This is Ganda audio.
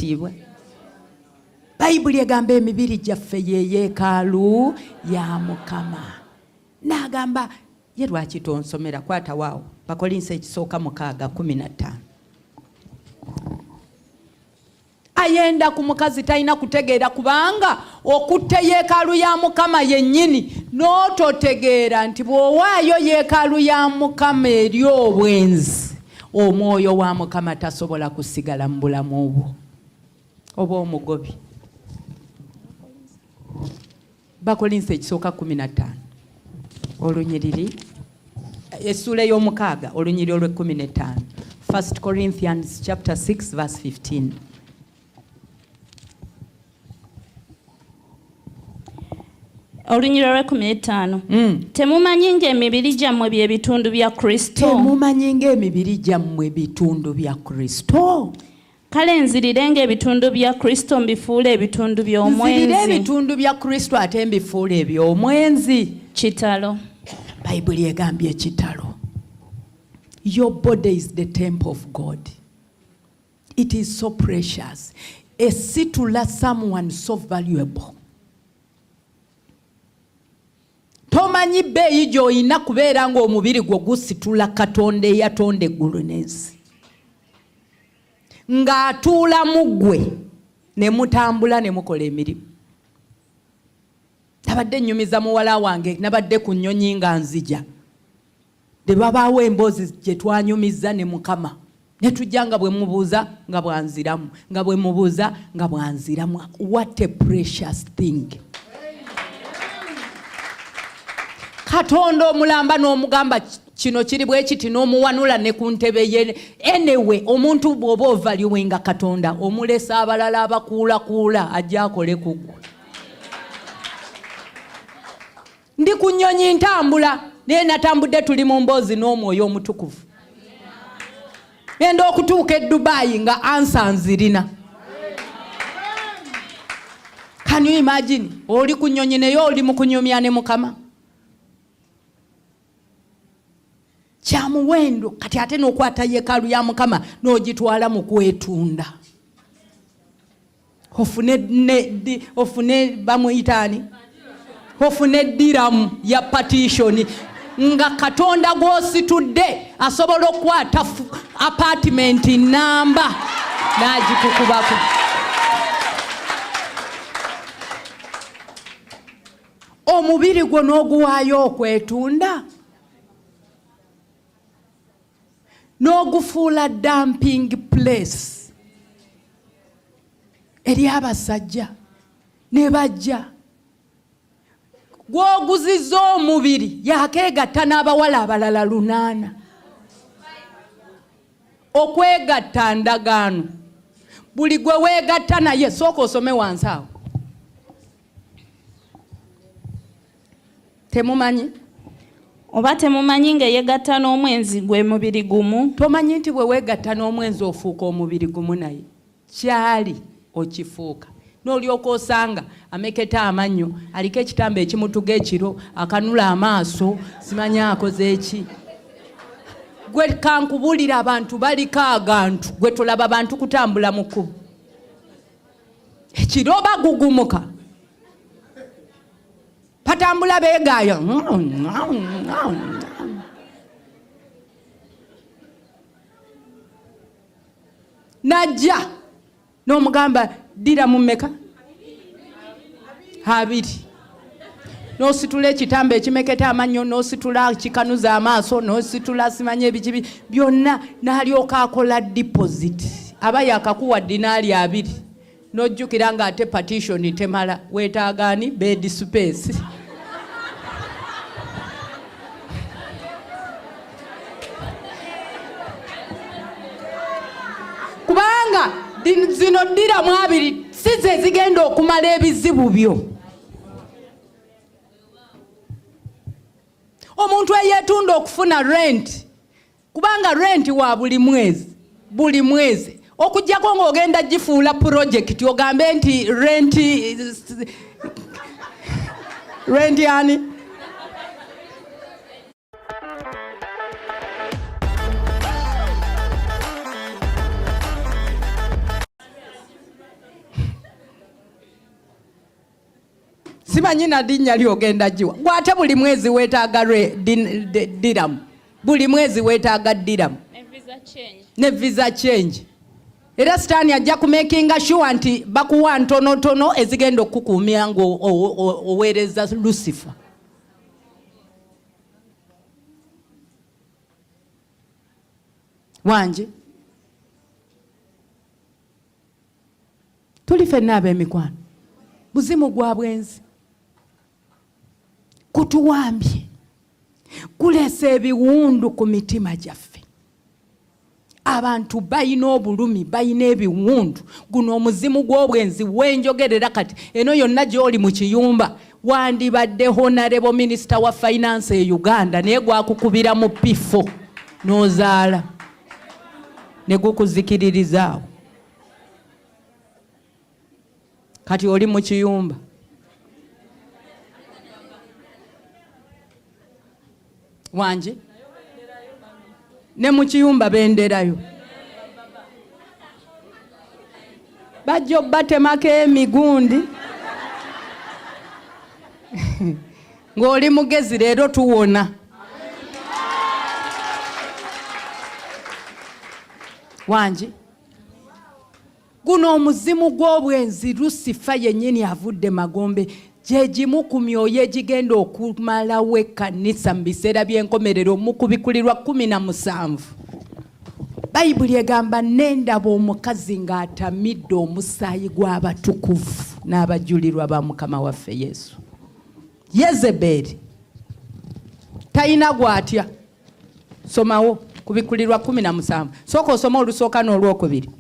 Ekitiibwa. Bayibuli egamba emibiri gyaffe ye yeekaalu ya Mukama. N'agamba ye lwaki tonsomera kwata waawo Bakolinso ekisooka 6:15. Ayenda ku mukazi talina kutegeera kubanga okutte yeekaalu ya Mukama yennyini n'ototegeera nti bw'owaayo yeekaalu ya Mukama eri obwenzi omwoyo wa Mukama tasobola kusigala mu bulamu obwo oba omugobi. Bakolinso ekisooka 15 olunyiriri essula y'omukaaga olunyiriri olw'15. 1 Corinthians chapter 6 verse 15. Olunyiriri olw'15. Temumanyi ng'emibiri gyammwe bye bitundu bya Kristo? Temumanyi ng'emibiri gyammwe bitundu bya Kristo? Kale nzirire ng'ebitundu bya Kristo mbifuule ebitundu by'omwenzi. Nzirire ebitundu bya Kristo ate mbifuule eby'omwenzi. Kitalo. Bayibuli egambye ekitalo. Your body is the temple of God. It is so precious. Esitula someone so valuable. Tomanyi bbeeyi gy'olina kubeera ng'omubiri gwo gusitula Katonda eyatonda eggulu n'ensi. Ng'atuula mu ggwe ne mutambula ne mukola emirimu. Nabadde nnyumiza muwala wange nabadde ku nnyonyi nga nzija. Ne babaawo emboozi gye twanyumiza ne Mukama. Ne tujja nga bwe mubuuza nga bwanziramu. Nga bwe mubuuza nga bwanziramu. What a precious thing. Katonda omulamba n'omugamba kino kiri bwe kiti n'omuwanula ne ku ntebe ye. Anyway, omuntu bw'oba ovaliwenga Katonda omulesa abalala abakuulakuula ajja akole ku ggwe. Ndi ku nnyonyi ntambula naye natambudde tuli mu mboozi n'omwoyo omutukuvu. Ngenda okutuuka e Dubai nga ansa nzirina. Can you imagine? Oli ku nnyonyi naye oli mu kunyumya ne Mukama. Kyamuwendo kati ate n'okwata yeekaalu ya Mukama n'ogitwala mu kwetunda. Ofune bamuyitaani? Ofune diramu ya partition nga Katonda gw'ositudde asobola okukwata apartment namba n'agikukubako. Omubiri gwo n'oguwaayo okwetunda n'ogufuula dumping place eri abasajja ne bajja. Gw'oguzizza omubiri yakeegatta n'abawala abalala 8. Okwegatta ndagaano. Buli gwe weegatta naye sooka osome wansi awo. Temumanyi? Oba temumanyi ng'eyegatta n'omwenzi gwe mubiri gumu? Tomanyi nti bwe weegatta n'omwenzi ofuuka omubiri gumu naye? Kyali okifuuka. N'olyoka osanga ameketa amannyo aliko ekitambo ekimutuga ekiro akanula amaaso simanyi akoze eki. Gwe kankubulira abantu baliko agantu gwe tolaba bantu kutambula mu kkubo. Ekiro bagugumuka patambula beegaaya. Najja n'omugamba dira mu mmeka? 2. N'ositula ekitambo ekimeketa amannyo n'ositula kikanuza amaaso n'ositula simanye ebikibi byonna n'alyoka akola deposit. Aba yakakuwa dinaali 2 n'ojjukira nga ate partition temala weetaagaani bed space. Kubanga zino ddiramu 2 si ze zigenda okumala ebizibu byo. Omuntu eyeetunda okufuna rent kubanga rent wa buli mwezi okujjako ng'ogenda gifuula project ogambe nti rent yani. simanyi na linnya lyogenda jiwa gwate buli mwezi weetaaga diramu buli mwezi weetaaga diramu ne visa change era sitaani ajja kumakinga sure nti bakuwa ntonotono ezigenda okukuumira ng'oweereza Lucifer. Wanje tuli ffenna ab'emikwano buzimu gwa bwenzi kutuwambye kuleesa ebiwundu ku mitima gyaffe. Abantu bayina obulumi bayina ebiwundu guno omuzimu gw'obwenzi wenjogerera kati eno yonna gy'oli mu kiyumba wandibadde honorable minister wa finance e Uganda naye gwakukubira mu pifo n'ozaala ne gukuzikiririzaawo kati oli mu kiyumba. Wanje ne mu kiyumba benderayo bajja batemako emigundi ng'oli mugezi leero tuwona. Wanje guno omuzimu gw'obwenzi Lucifer yennyini avudde Magombe gye gimu ku myoyo egigenda okumalawo ekkanisa mu biseera by'enkomerero mu kubikulirwa 17. Bayibuli egamba n'endaba omukazi ng'atamidde omusaayi gw'abatukuvu n'abajulirwa ba Mukama waffe Yesu. Yezeberi talina gwatya. Somawo kubikulirwa 17. Sooka osoma olusooka n'olwokubiri.